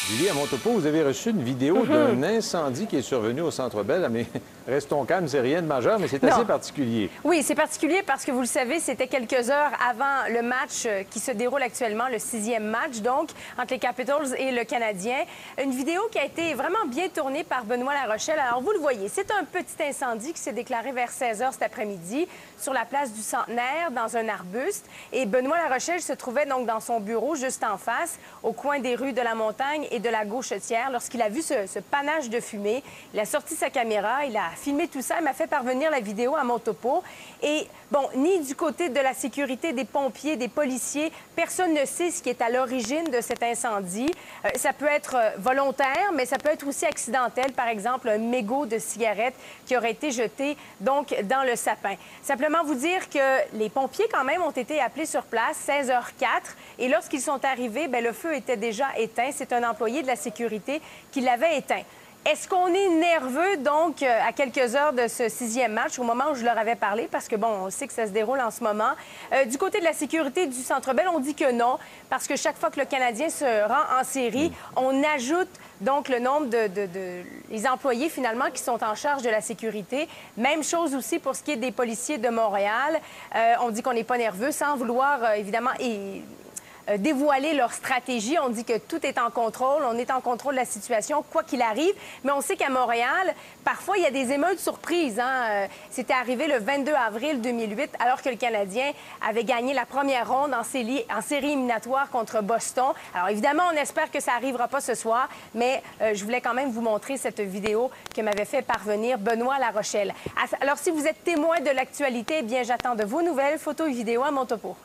Julie, à mon topo, vous avez reçu une vidéo d'un incendie qui est survenu au Centre Bell. Mais restons calmes, c'est rien de majeur, mais c'est assez particulier. Oui, c'est particulier parce que, vous le savez, c'était quelques heures avant le match qui se déroule actuellement, le 6e match, donc, entre les Capitals et le Canadien. Une vidéo qui a été vraiment bien tournée par Benoît Larochelle. Alors, vous le voyez, c'est un petit incendie qui s'est déclaré vers 16 h cet après-midi sur la place du Centenaire, dans un arbuste. Et Benoît Larochelle se trouvait donc dans son bureau, juste en face, au coin des rues de la Montagne et de la Gauchetière. Lorsqu'il a vu ce panache de fumée, il a sorti sa caméra, il a filmé tout ça, il m'a fait parvenir la vidéo à mon topo. Et bon, ni du côté de la sécurité des pompiers, des policiers, personne ne sait ce qui est à l'origine de cet incendie. Ça peut être volontaire, mais ça peut être aussi accidentel. Par exemple, un mégot de cigarette qui aurait été jeté donc dans le sapin. Simplement vous dire que les pompiers quand même ont été appelés sur place, 16h04, et lorsqu'ils sont arrivés, bien, le feu était déjà éteint. C'est un employé de la sécurité qui l'avait éteint. Est-ce qu'on est nerveux, donc, à quelques heures de ce 6e match, au moment où je leur avais parlé, parce que, bon, on sait que ça se déroule en ce moment. Du côté de la sécurité du Centre Bell, on dit que non, parce que chaque fois que le Canadien se rend en série, on ajoute donc le nombre les employés, finalement, qui sont en charge de la sécurité. Même chose aussi pour ce qui est des policiers de Montréal. On dit qu'on n'est pas nerveux, sans vouloir, évidemment, dévoiler leur stratégie. On dit que tout est en contrôle, on est en contrôle de la situation, quoi qu'il arrive. Mais on sait qu'à Montréal, parfois, il y a des émeutes surprises. C'était arrivé le 22 avril 2008, alors que le Canadien avait gagné la première ronde en série éliminatoire contre Boston. Alors, évidemment, on espère que ça n'arrivera pas ce soir, mais je voulais quand même vous montrer cette vidéo que m'avait fait parvenir Benoît Larochelle. Alors, si vous êtes témoin de l'actualité, eh bien, j'attends de vos nouvelles, photos et vidéos à mon topo.